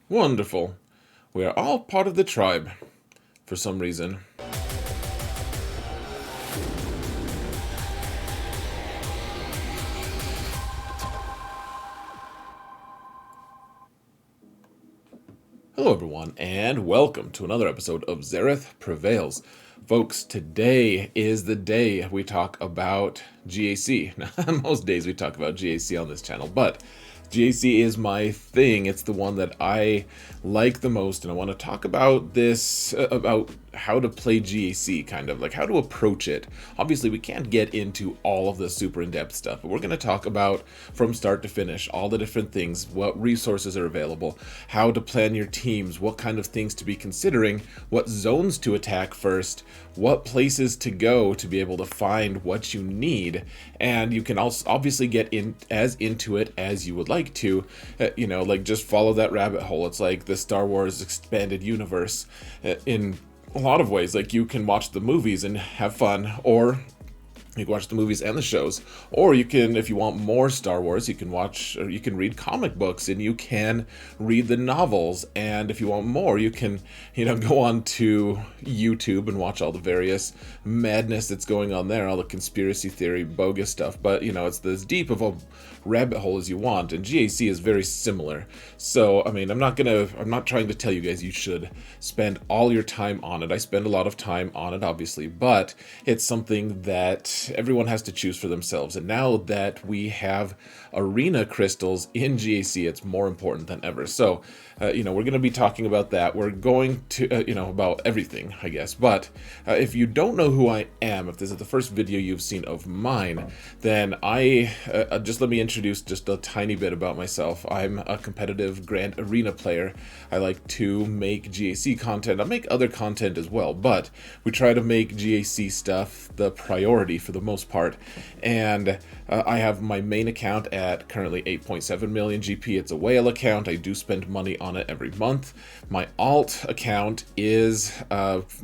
Wonderful. We are all part of the tribe, for some reason. Hello everyone, and welcome to another episode of Xaereth Prevails. Folks, today is the day we talk about GAC. Now, most days we talk about GAC on this channel, but GAC is my thing. It's the one that I like the most, and I want to talk about this, about how to play GAC, kind of like how to approach it. Obviously, we can't get into all of the super in-depth stuff, but we're going to talk about from start to finish all the different things, what resources are available, how to plan your teams, what kind of things to be considering, what zones to attack first, what places to go to be able to find what you need, and you can also obviously get in as into it as you would like to, like just follow that rabbit hole. It's like the Star Wars expanded universe in a lot of ways. Like, you can watch the movies and have fun, or you can watch the movies and the shows, or you can, if you want more Star Wars, you can watch, or you can read comic books, and you can read the novels, and if you want more, you can, go on to YouTube and watch all the various madness that's going on there, all the conspiracy theory, bogus stuff, but, it's as deep of a rabbit hole as you want, and GAC is very similar. So, I'm not trying to tell you guys you should spend all your time on it. I spend a lot of time on it, obviously, but it's something that everyone has to choose for themselves. And now that we have arena crystals in GAC, it's more important than ever. So, we're going to be talking about that. We're going to, about everything, I guess. But if you don't know who I am, if this is the first video you've seen of mine, then just let me introduce just a tiny bit about myself. I'm a competitive Grand Arena player. I like to make GAC content. I make other content as well, but we try to make GAC stuff the priority for the most part. And I have my main account at currently 8.7 million GP. It's a whale account. I do spend money on it every month. My alt account is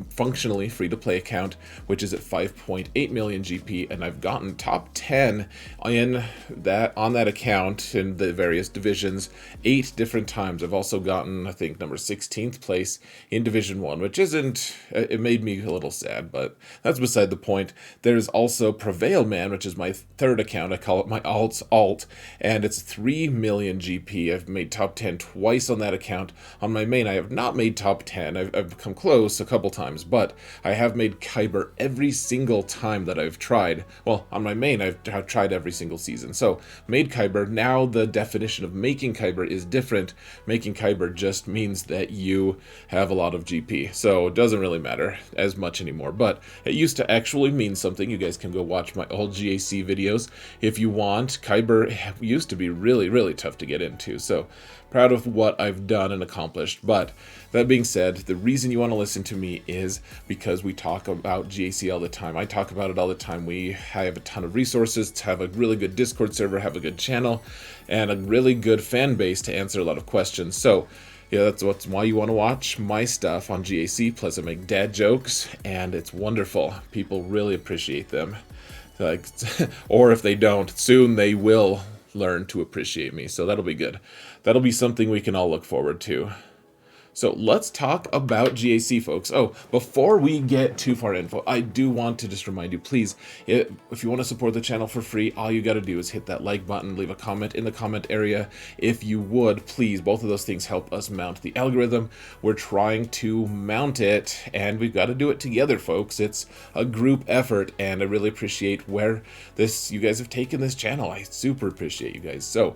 functionally free-to-play account, which is at 5.8 million GP, and I've gotten top 10 on that account in the various divisions 8 different times. I've also gotten, I think, number 16th place in Division 1, which isn't, it made me a little sad, but that's beside the point. There's also Prevail Man, which is my third account. I call it my alt's alt, and it's 3 million GP. I've made top 10 twice on that account. On my main, I have not made top 10. I've come close a couple times, but I have made Kyber every single time that I've tried. Well, on my main, I've tried every single season. So, made Kyber. Now the definition of making Kyber is different. Making Kyber just means that you have a lot of GP. So, it doesn't really matter as much anymore, but it used to actually mean something. You guys can go watch my old GAC videos if you want. Kyber used to be really, really tough to get into, so proud of what I've done and accomplished. But that being said, the reason you want to listen to me is because we talk about GAC all the time. I talk about it all the time. I have a ton of resources, have a really good Discord server, have a good channel, and a really good fan base to answer a lot of questions. So yeah, that's why you want to watch my stuff on GAC. Plus, I make dad jokes, and it's wonderful. People really appreciate them. Like, or if they don't, soon they will learn to appreciate me. So that'll be good. That'll be something we can all look forward to. So let's talk about GAC, folks. Oh, before we get too far info, I do want to just remind you, please, if you want to support the channel for free, all you got to do is hit that like button, leave a comment in the comment area. If you would, please, both of those things help us mount the algorithm. We're trying to mount it, and we've got to do it together, folks. It's a group effort, and I really appreciate where you guys have taken this channel. I super appreciate you guys. So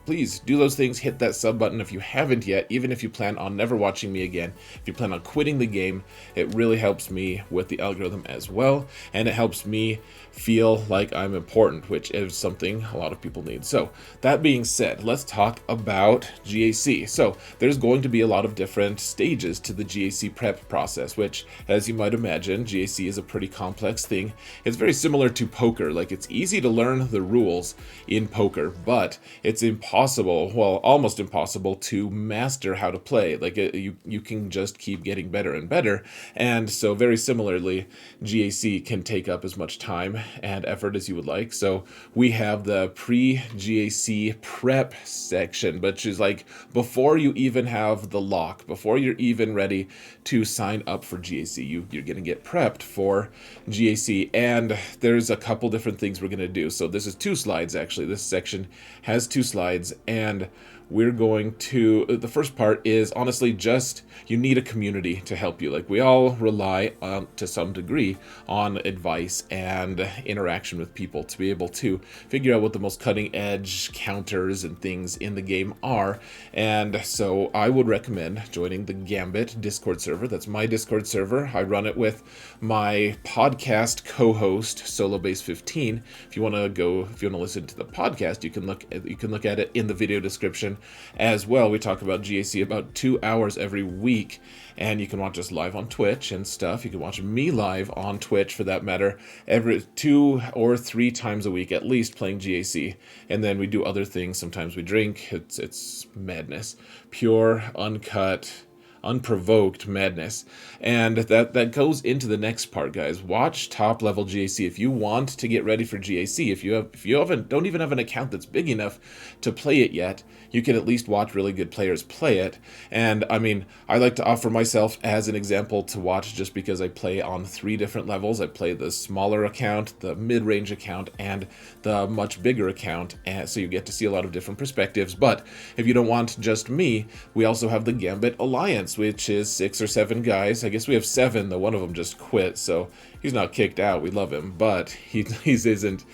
please do those things. Hit that sub button if you haven't yet, even if you plan on never watching me again. If you plan on quitting the game, it really helps me with the algorithm as well, and it helps me feel like I'm important, which is something a lot of people need. So that being said, let's talk about GAC. So there's going to be a lot of different stages to the GAC prep process, which, as you might imagine, GAC is a pretty complex thing. It's very similar to poker. Like, it's easy to learn the rules in poker, but it's impossible, well, almost impossible to master how to play. Like you can just keep getting better and better. And so very similarly, GAC can take up as much time and effort as you would like. So we have the pre-GAC prep section, which is like before you even have the lock, before you're even ready to sign up for GAC, you're going to get prepped for GAC. And there's a couple different things we're going to do. So this is 2 slides, actually. This section has 2 slides, and we're going to, the first part is honestly just, you need a community to help you. Like we all rely on, to some degree, on advice and interaction with people to be able to figure out what the most cutting edge counters and things in the game are. And so I would recommend joining the GAMBIT Discord server. That's my Discord server. I run it with my podcast co-host SoloBase15. If you want to listen to the podcast, you can look at it in the video description as well. We talk about GAC about 2 hours every week, and you can watch us live on Twitch and stuff. You can watch me live on Twitch, for that matter, every 2 or 3 times a week at least, playing GAC. And then we do other things. Sometimes we drink. It's madness, pure, uncut, unprovoked madness. And that goes into the next part, guys. Watch top level GAC if you want to get ready for GAC. If you don't even have an account that's big enough to play it yet, you can at least watch really good players play it. And I mean, I like to offer myself as an example to watch, just because I play on 3 different levels. I play the smaller account, the mid-range account, and the much bigger account, and so you get to see a lot of different perspectives. But if you don't want just me, we also have the Gambit Alliance, which is 6 or 7 guys. I guess we have 7, though one of them just quit, so he's not kicked out. We love him, but he isn't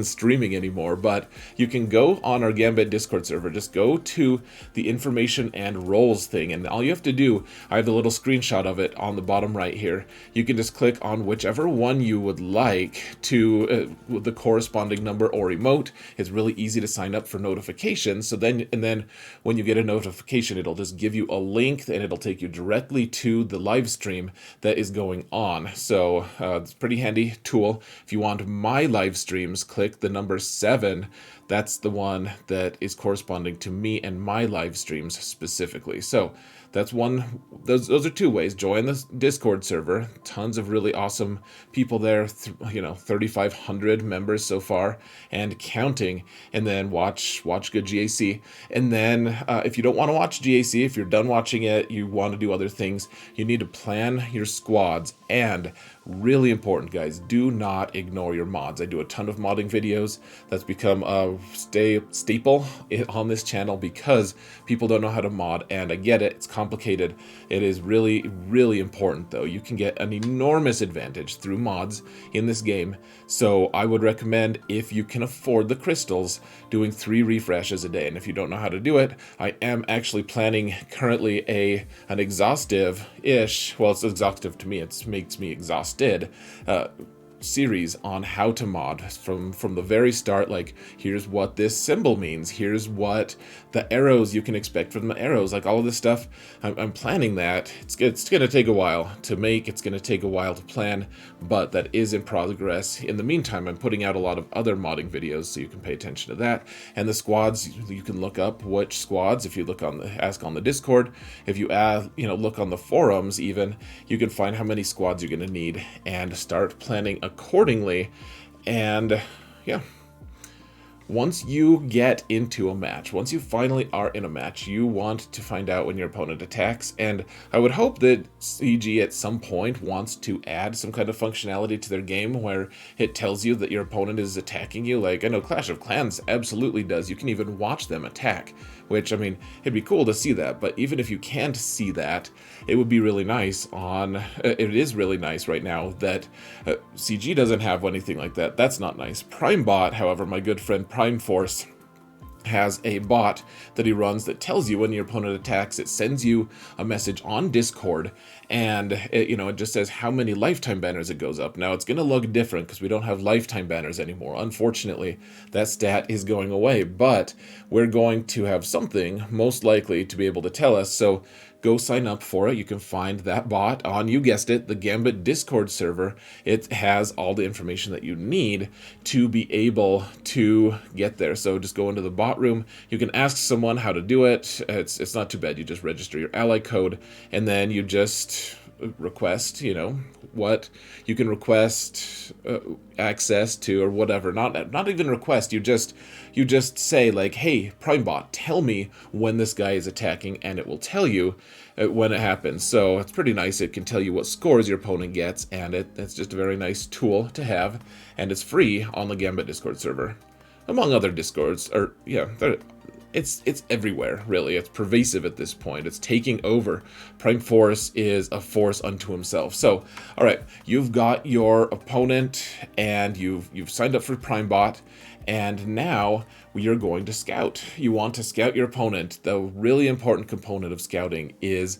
streaming anymore. But you can go on our Gambit Discord server. Just go to the information and roles thing, and all you have to do, I have the little screenshot of it on the bottom right here. You can just click on whichever one you would like to the corresponding number or emote. It's really easy to sign up for notifications. So then when you get a notification, it'll just give you a link, and it'll take you directly to the live stream that is going on. So it's a pretty handy tool. If you want my live streams, click the number 7. That's the one that is corresponding to me and my live streams specifically. So that's one. Those are 2 ways. Join the Discord server. Tons of really awesome people there. 3,500 members so far and counting. And then watch good GAC. And then if you don't want to watch GAC, if you're done watching it, you want to do other things, you need to plan your squads. And really important, guys, do not ignore your mods. I do a ton of modding videos. That's become a staple on this channel because people don't know how to mod, and I get it. It's complicated. It is really, really important, though. You can get an enormous advantage through mods in this game. So I would recommend, if you can afford the crystals, doing 3 refreshes a day. And if you don't know how to do it, I am actually planning currently an exhaustive-ish, well, it's exhaustive to me, it makes me exhausted, series on how to mod from the very start. Like, here's what this symbol means, here's what the arrows you can expect from the arrows, like all of this stuff. I'm planning that. It's gonna take a while to make, it's gonna take a while to plan, but that is in progress. In the meantime, I'm putting out a lot of other modding videos, so you can pay attention to that. And the squads, you can look up which squads. If you look ask on the Discord, if you look on the forums, even, you can find how many squads you're gonna need and start planning accordingly. And yeah, once you get into a match, once you finally are in a match, you want to find out when your opponent attacks. And I would hope that CG at some point wants to add some kind of functionality to their game where it tells you that your opponent is attacking you. Like, I know Clash of Clans absolutely does. You can even watch them attack, which, I mean, it'd be cool to see that. But even if you can't see that, it would be really nice it is really nice right now that CG doesn't have anything like that. That's not nice. PrimeBot, however, my good friend Prime Force, has a bot that he runs that tells you when your opponent attacks. It sends you a message on Discord, and it just says how many lifetime banners it goes up. Now, it's going to look different because we don't have lifetime banners anymore. Unfortunately, that stat is going away, but we're going to have something most likely to be able to tell us. So go sign up for it. You can find that bot on, you guessed it, the Gambit Discord server. It has all the information that you need to be able to get there. So just go into the bot room. You can ask someone how to do it. It's not too bad. You just register your ally code, and then you just request, what you can request access to, or whatever. Not even request. You just say like, hey, PrimeBot, tell me when this guy is attacking, and it will tell you when it happens. So it's pretty nice. It can tell you what scores your opponent gets, and it's just a very nice tool to have, and it's free on the Gambit Discord server, among other Discords. Or yeah, it's everywhere, really. It's pervasive at this point. It's taking over. Prime Force is a force unto himself. So, all right, you've got your opponent, and you've signed up for PrimeBot, and now you're going to scout. You want to scout your opponent. The really important component of scouting is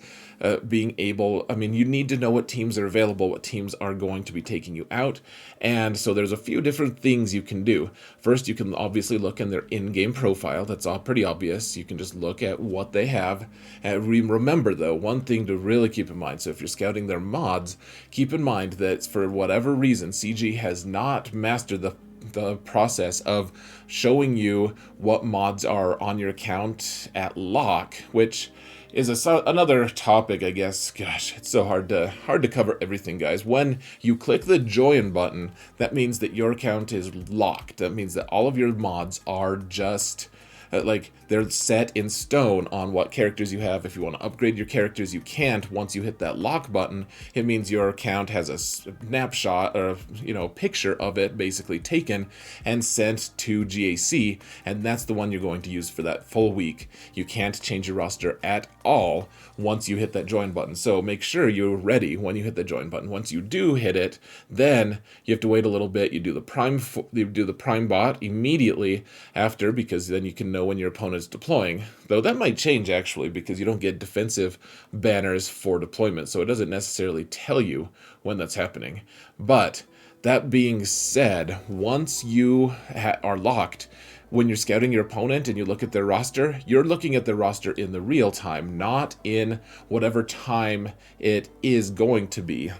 being able, you need to know what teams are available, what teams are going to be taking you out. And so there's a few different things you can do. First, you can obviously look in their in-game profile. That's all pretty obvious. You can just look at what they have. And remember, though, one thing to really keep in mind. So if you're scouting their mods, keep in mind that for whatever reason, CG has not mastered the process of showing you what mods are on your account at lock, which is another topic, I guess. Gosh, it's so hard to cover everything, guys. When you click the join button, that means that your account is locked. That means that all of your mods are just like they're set in stone on what characters you have. If you want to upgrade your characters, you can't. Once you hit that lock button, it means your account has a snapshot or picture of it basically taken and sent to GAC, and that's the one you're going to use for that full week. You can't change your roster at all once you hit that join button. So make sure you're ready when you hit the join button. Once you do hit it, then you have to wait a little bit. You do the prime bot immediately after, because then you can know when your opponent's deploying. Though that might change actually, because you don't get defensive banners for deployment, so it doesn't necessarily tell you when that's happening. But that being said, once you are locked, when you're scouting your opponent and you look at their roster, you're looking at their roster in the real time, not in whatever time it is going to be.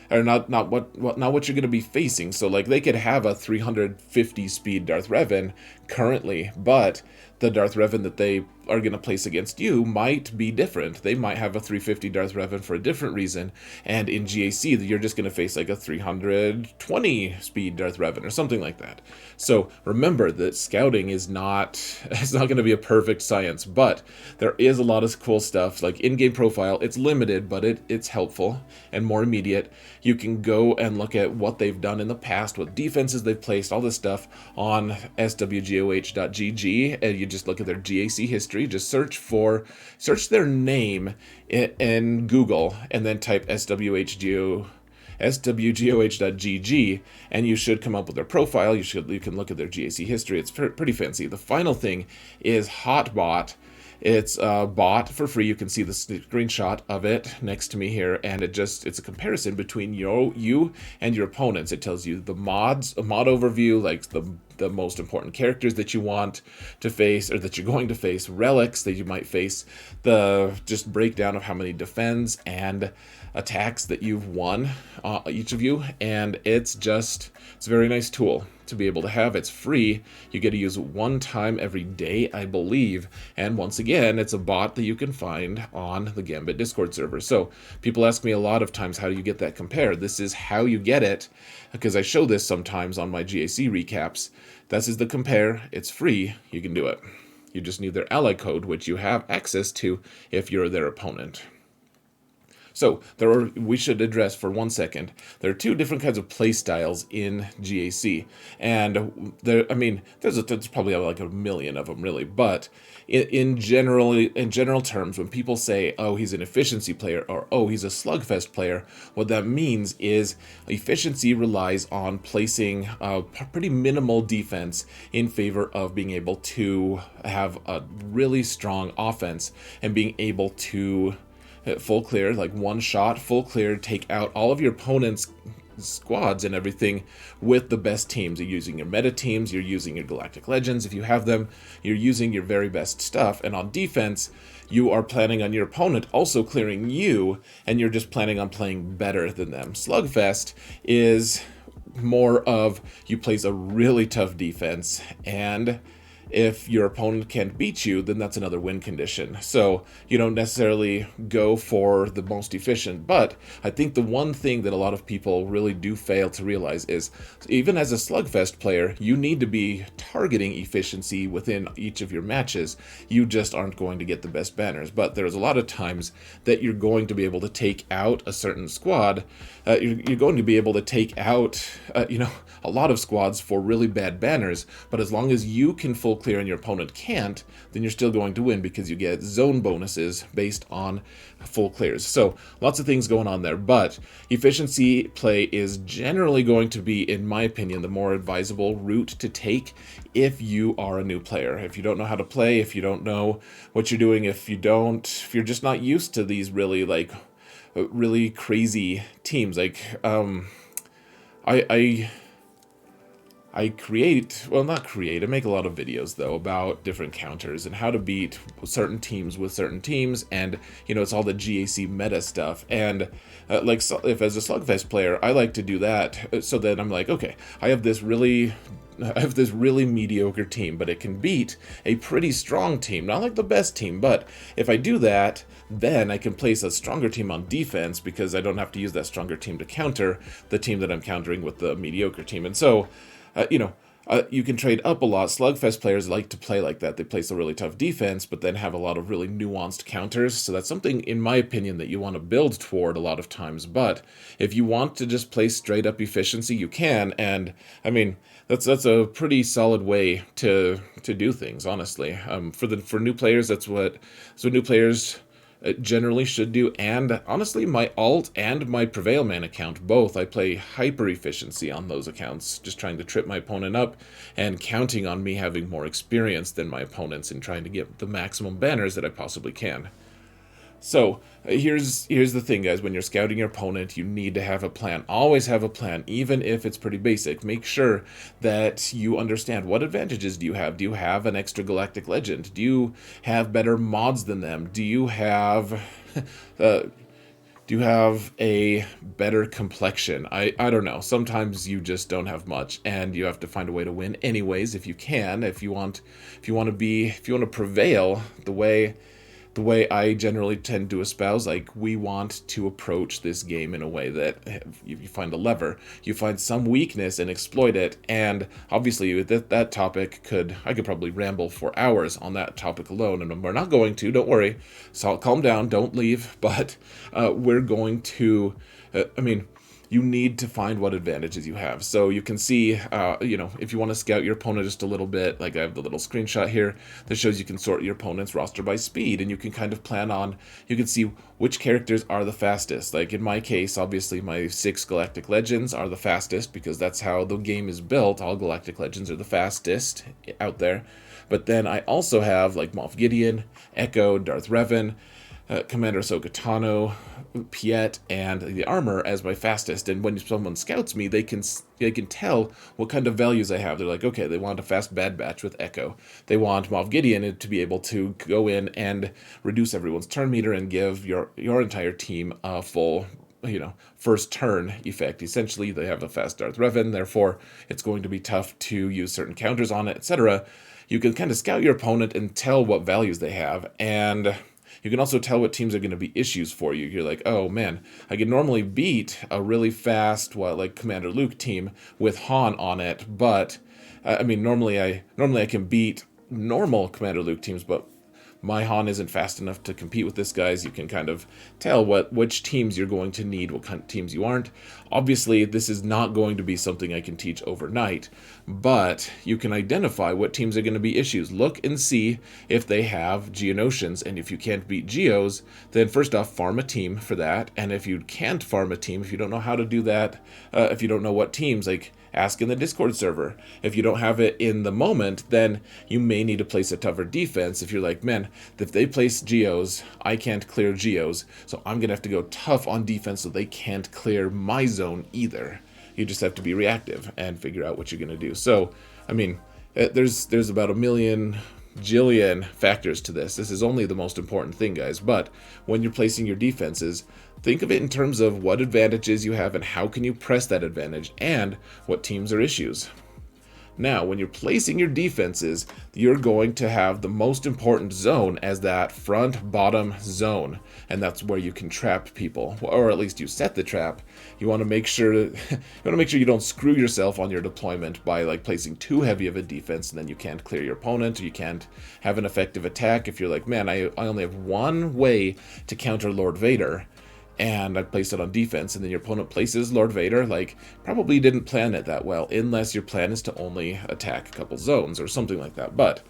Or not what you're going to be facing. So like they could have a 350 speed Darth Revan currently, but the Darth Revan that they are going to place against you might be different. They might have a 350 Darth Revan for a different reason, and in GAC you're just going to face like a 320 speed Darth Revan or something like that. So remember that scouting is it's not going to be a perfect science, but there is a lot of cool stuff. Like in-game profile, it's limited, but it's helpful and more immediate. You can go and look at what they've done in the past, what defenses they've placed, all this stuff on swgoh.gg, and you just look at their GAC history. Just search their name in Google, and then type swgoh.gg, and you should come up with their profile. You can look at their GAC history. It's pretty fancy. The final thing is HOTBOT. It's a bot for free. You can see the screenshot of it next to me here, and it's a comparison between you and your opponents. It tells you the mod overview, like the most important characters that you want to face, or that you're going to face, relics that you might face, the just breakdown of how many defends and attacks that you've won, each of you, and it's a very nice tool to be able to have. It's free. You get to use it one time every day, I believe, and once again, it's a bot that you can find on the Gambit Discord server. So people ask me a lot of times, how do you get that compare? This is how you get it, because I show this sometimes on my GAC recaps. This is the compare. It's free. You can do it. You just need their ally code, which you have access to if you're their opponent. So we should address for 1 second. There are two different kinds of play styles in GAC, and there's probably like a million of them really. But in general terms, when people say, "Oh, he's an efficiency player," or "Oh, he's a slugfest player," what that means is efficiency relies on placing a pretty minimal defense in favor of being able to have a really strong offense and being able to full clear, like one shot, full clear, take out all of your opponent's squads and everything with the best teams. You're using your meta teams, you're using your Galactic Legends if you have them, you're using your very best stuff, and on defense, you are planning on your opponent also clearing you, and you're just planning on playing better than them. Slugfest is more of you plays a really tough defense, and if your opponent can't beat you, then that's another win condition. So you don't necessarily go for the most efficient, but I think the one thing that a lot of people really do fail to realize is even as a Slugfest player, you need to be targeting efficiency within each of your matches. You just aren't going to get the best banners, but there's a lot of times that you're going to be able to take out a certain squad. You're going to be able to take out, a lot of squads for really bad banners, but as long as you can full clear and your opponent can't, then you're still going to win because you get zone bonuses based on full clears. So lots of things going on there, but efficiency play is generally going to be, in my opinion, the more advisable route to take if you are a new player. If you don't know how to play, if you don't know what you're doing, if you're just not used to these really crazy teams. I make a lot of videos though about different counters and how to beat certain teams with certain teams, and it's all the GAC meta stuff. And if as a Slugfest player, I like to do that so that I'm like, okay, I have this really mediocre team, but it can beat a pretty strong team. Not like the best team, but if I do that, then I can place a stronger team on defense because I don't have to use that stronger team to counter the team that I'm countering with the mediocre team. And so, you can trade up a lot. Slugfest players like to play like that. They place a really tough defense, but then have a lot of really nuanced counters. So that's something, in my opinion, that you want to build toward a lot of times. But if you want to just play straight up efficiency, you can. And I mean, that's a pretty solid way to do things, honestly. For new players, that's what new players generally should do. And honestly, my alt and my Prevail Man account, both, I play hyper efficiency on those accounts, just trying to trip my opponent up and counting on me having more experience than my opponents and trying to get the maximum banners that I possibly can. So here's the thing, guys. When you're scouting your opponent, you need to have a plan. Always have a plan, even if it's pretty basic. Make sure that you understand what advantages do you have. Do you have an extra Galactic Legend? Do you have better mods than them? Do you have a better complexion? I don't know. Sometimes you just don't have much, and you have to find a way to win anyways if you can. If you want to prevail the way I generally tend to espouse, we want to approach this game in a way that you find a lever, you find some weakness and exploit it. And obviously that topic I could probably ramble for hours on that topic alone, and we're not going to, don't worry. So calm down, don't leave, but we're going to, you need to find what advantages you have. So you can see, if you want to scout your opponent just a little bit, like I have the little screenshot here that shows you can sort your opponent's roster by speed, and you can kind of plan on, you can see which characters are the fastest. Like in my case, obviously my 6 Galactic Legends are the fastest because that's how the game is built. All Galactic Legends are the fastest out there. But then I also have like Moff Gideon, Echo, Darth Revan, Commander Ahsoka Tano, Piet, and the armor as my fastest. And when someone scouts me, they can tell what kind of values I have. They're like, okay, they want a fast Bad Batch with Echo. They want Moff Gideon to be able to go in and reduce everyone's turn meter and give your entire team a full first turn effect. Essentially, they have a fast Darth Revan, therefore it's going to be tough to use certain counters on it, etc. You can kind of scout your opponent and tell what values they have, and you can also tell what teams are going to be issues for you. You're like, oh man, I can normally beat a really fast, Commander Luke team with Han on it, but normally I can beat normal Commander Luke teams, but my Han isn't fast enough to compete with this guy's. You can kind of tell which teams you're going to need, what kind of teams you aren't. Obviously, this is not going to be something I can teach overnight, but you can identify what teams are going to be issues. Look and see if they have Geonosians, and if you can't beat Geos, then first off, farm a team for that. And if you can't farm a team, if you don't know how to do that, if you don't know what teams, ask in the Discord server. If you don't have it in the moment, then you may need to place a tougher defense. If you're like, man, if they place Geos, I can't clear Geos, so I'm going to have to go tough on defense so they can't clear my zone either. You just have to be reactive and figure out what you're going to do. So, I mean, there's about a million jillion factors to this. This is only the most important thing, guys. But when you're placing your defenses, think of it in terms of what advantages you have and how can you press that advantage, and what teams are issues. Now, when you're placing your defenses, you're going to have the most important zone as that front bottom zone, and that's where you can trap people, or at least you set the trap. You want to make sure you don't screw yourself on your deployment by like placing too heavy of a defense, and then you can't clear your opponent, or you can't have an effective attack. If you're like, man, I only have one way to counter Lord Vader, and I placed it on defense, and then your opponent places Lord Vader, like, probably didn't plan it that well, unless your plan is to only attack a couple zones or something like that. But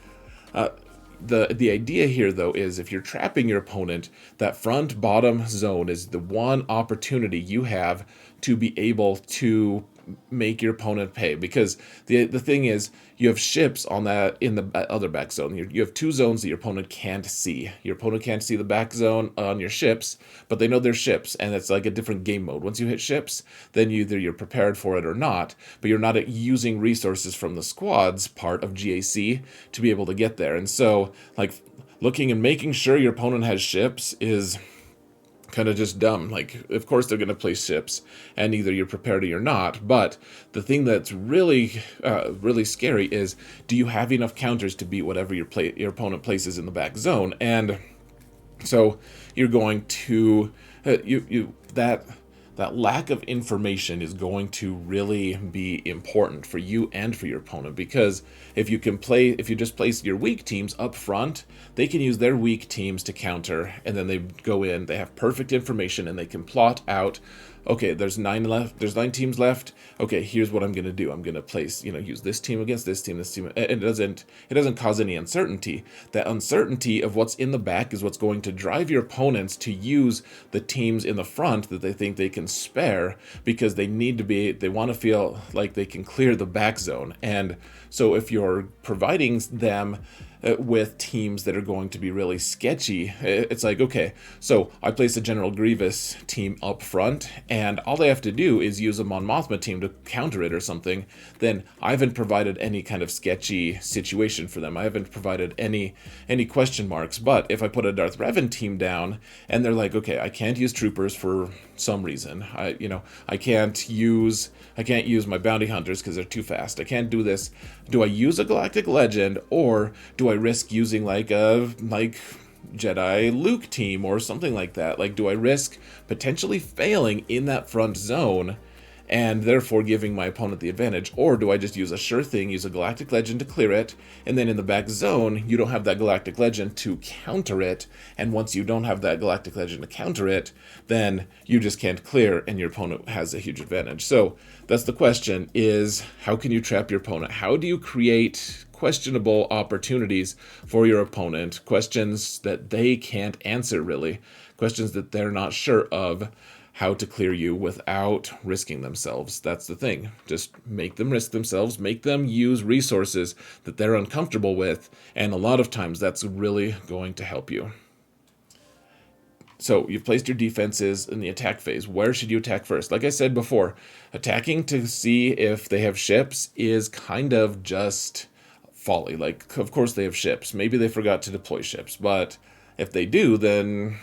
the idea here, though, is if you're trapping your opponent, that front bottom zone is the one opportunity you have to be able to make your opponent pay, because the thing is, you have ships on that in the other back zone. You have two zones that your opponent can't see. Your opponent can't see the back zone on your ships, but they know they're ships, and it's like a different game mode. Once you hit ships, then either you're prepared for it or not, but you're not using resources from the squads part of GAC to be able to get there. And so, like, looking and making sure your opponent has ships is kind of just dumb. Like, of course they're going to place ships, and either you're prepared or you're not. But the thing that's really scary is, do you have enough counters to beat whatever your opponent places in the back zone? And so you're going to that lack of information is going to really be important for you and for your opponent, because if you just place your weak teams up front, they can use their weak teams to counter, and then they go in, they have perfect information, and they can plot out, okay, there's 9 left, there's 9 teams left, okay, here's what I'm going to do. I'm going to place, use this team against this team, it doesn't cause any uncertainty. That uncertainty of what's in the back is what's going to drive your opponents to use the teams in the front that they think they can spare, because they want to feel like they can clear the back zone. And so if you're providing them with teams that are going to be really sketchy, it's like, okay, so I place a General Grievous team up front, and all they have to do is use a Mon Mothma team to counter it or something, then I haven't provided any kind of sketchy situation for them. I haven't provided any question marks. But if I put a Darth Revan team down, and they're like, okay, I can't use troopers for some reason, I can't use my bounty hunters because they're too fast, I can't do this. Do I use a Galactic Legend, or do I risk using like Jedi Luke team or something like that? Like, do I risk potentially failing in that front zone and therefore giving my opponent the advantage? Or do I just use a sure thing, use a Galactic Legend to clear it, and then in the back zone, you don't have that Galactic Legend to counter it, and once you don't have that Galactic Legend to counter it, then you just can't clear, and your opponent has a huge advantage. So that's the question, is how can you trap your opponent? How do you create questionable opportunities for your opponent? Questions that they can't answer, really. Questions that they're not sure of how to clear you without risking themselves. That's the thing. Just make them risk themselves, make them use resources that they're uncomfortable with, and a lot of times that's really going to help you. So you've placed your defenses in the attack phase. Where should you attack first? Like I said before, attacking to see if they have ships is kind of just folly. Like, of course they have ships. Maybe they forgot to deploy ships, but if they do, then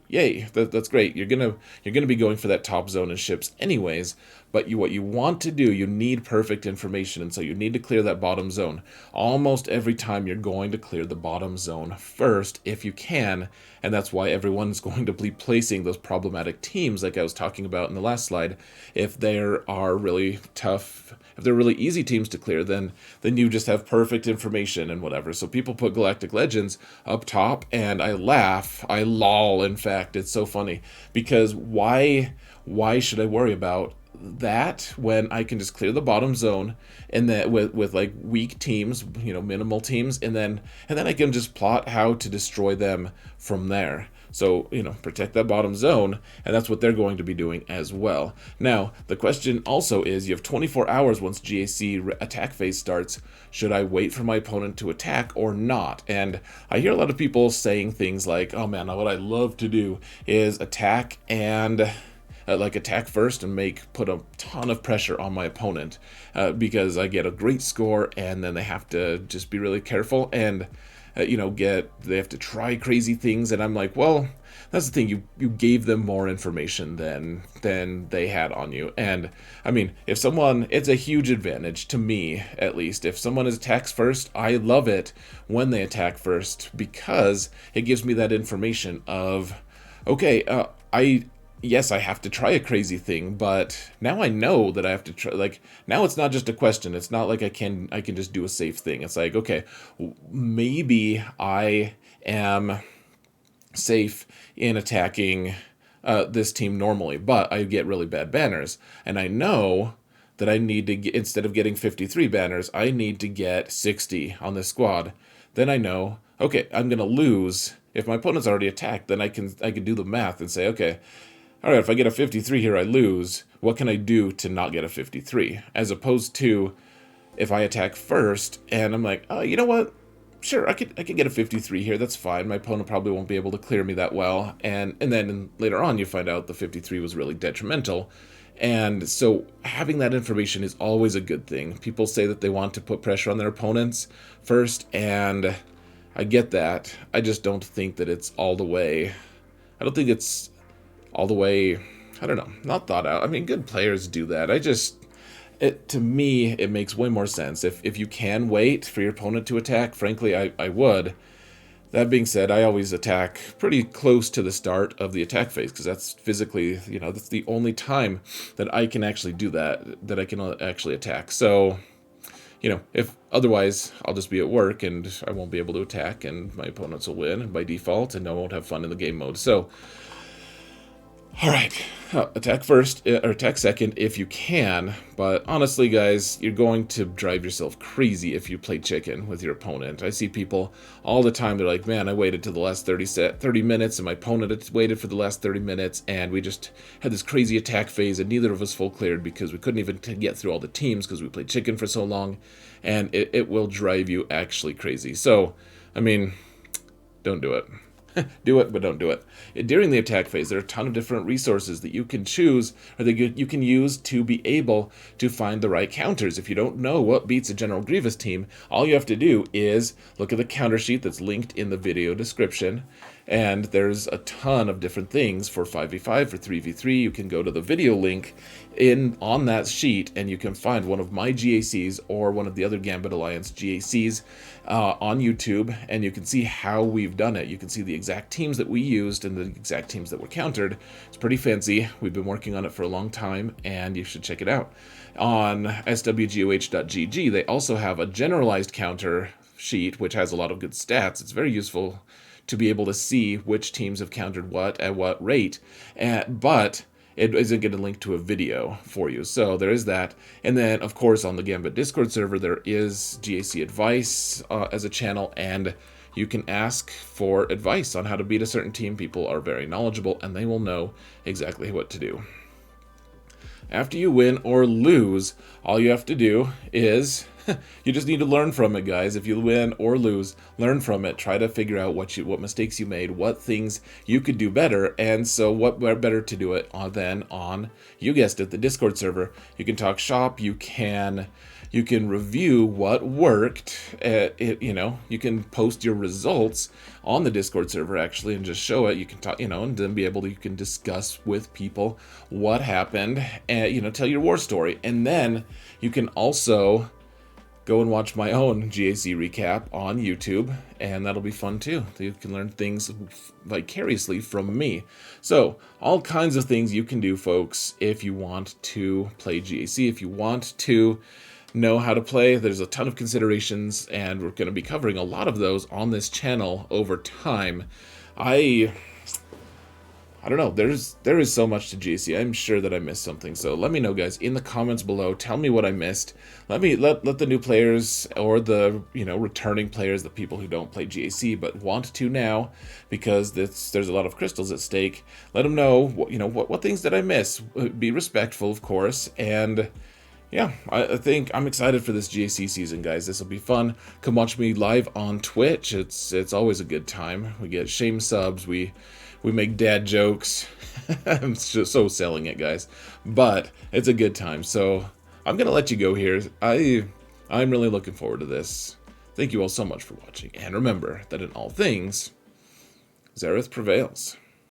yay, that's great. You're gonna be going for that top zone and ships anyways. But what you want to do, you need perfect information, and so you need to clear that bottom zone. Almost every time you're going to clear the bottom zone first if you can, and that's why everyone's going to be placing those problematic teams like I was talking about in the last slide. If there are really tough, if they're really easy teams to clear, then you just have perfect information and whatever. So people put Galactic Legends up top, and I laugh, I lol, in fact. It's so funny, because why should I worry about that when I can just clear the bottom zone, and that with like weak teams, minimal teams, and then I can just plot how to destroy them from there. So, protect that bottom zone, and that's what they're going to be doing as well. Now, the question also is, you have 24 hours once GAC attack phase starts. Should I wait for my opponent to attack or not? And I hear a lot of people saying things like, oh man, what I'd love to do is attack and like attack first and put a ton of pressure on my opponent, because I get a great score, and then they have to just be really careful and they have to try crazy things, and I'm like, well, that's the thing, you gave them more information than they had on you. And I mean, it's a huge advantage to me, at least, if someone attacks first. I love it when they attack first, because it gives me that information of, okay, yes, I have to try a crazy thing, but now I know that I have to try. Like, now it's not just a question. It's not like I can just do a safe thing. It's like, okay, maybe I am safe in attacking this team normally, but I get really bad banners, and I know that I need to get, instead of getting 53 banners, I need to get 60 on this squad. Then I know, okay, I'm gonna lose. If my opponent's already attacked, then I can do the math and say, okay, all right, if I get a 53 here, I lose. What can I do to not get a 53? As opposed to if I attack first and I'm like, oh, you know what? Sure, I could get a 53 here. That's fine. My opponent probably won't be able to clear me that well. And then later on, you find out the 53 was really detrimental. And so having that information is always a good thing. People say that they want to put pressure on their opponents first, and I get that. I just don't think that it's all the way. I don't think it's all the way, I don't know, not thought out. I mean, good players do that. To me, it makes way more sense. If you can wait for your opponent to attack, frankly, I would. That being said, I always attack pretty close to the start of the attack phase, because that's physically, that's the only time that I can actually do that I can actually attack. So, if otherwise, I'll just be at work and I won't be able to attack, and my opponents will win by default, and I won't have fun in the game mode. So, all right, attack first, or attack second if you can, but honestly, guys, you're going to drive yourself crazy if you play chicken with your opponent. I see people all the time, they're like, man, I waited till the last 30 minutes, and my opponent had waited for the last 30 minutes, and we just had this crazy attack phase, and neither of us full cleared because we couldn't even get through all the teams because we played chicken for so long, and it will drive you actually crazy. So, I mean, don't do it. Do it, but don't do it. During the attack phase, there are a ton of different resources that you can choose, or that you can use to be able to find the right counters. If you don't know what beats a General Grievous team, all you have to do is look at the counter sheet that's linked in the video description, and there's a ton of different things for 5v5, for 3v3. You can go to the video link on that sheet, and you can find one of my GACs or one of the other Gambit Alliance GACs on YouTube, and you can see how we've done it. You can see the exact teams that we used and the exact teams that were countered. It's pretty fancy. We've been working on it for a long time, and you should check it out. On swgoh.gg, they also have a generalized counter sheet, which has a lot of good stats. It's very useful to be able to see which teams have countered what at what rate, but it isn't going to link to a video for you. So there is that. And then, of course, on the Gambit Discord server, there is GAC advice as a channel, and you can ask for advice on how to beat a certain team. People are very knowledgeable, and they will know exactly what to do. After you win or lose, all you have to do is you just need to learn from it, guys. If you win or lose, learn from it. Try to figure out what mistakes you made, what things you could do better, and so what better to do it than on, you guessed it, the Discord server. You can talk shop. You can review what worked. You can post your results on the Discord server actually, and just show it. You can talk, and then you can discuss with people what happened, and tell your war story, and then you can also go and watch my own GAC recap on YouTube, and that'll be fun too. You can learn things vicariously from me. So, all kinds of things you can do, folks, if you want to play GAC, if you want to know how to play. There's a ton of considerations, and we're going to be covering a lot of those on this channel over time. I don't know, there is so much to GAC. I'm sure that I missed something, so let me know, guys, in the comments below. Tell me what I missed. Let the new players, or the returning players, the people who don't play GAC but want to now, because there's a lot of crystals at stake. Let them know what things did I miss. Be respectful, of course, and yeah, I think I'm excited for this GAC season, guys. This will be fun. Come watch me live on Twitch. It's always a good time. We get shame subs. We make dad jokes. I'm just so selling it, guys. But it's a good time. So I'm gonna let you go here. I'm really looking forward to this. Thank you all so much for watching, and remember that in all things, XAERETH prevails.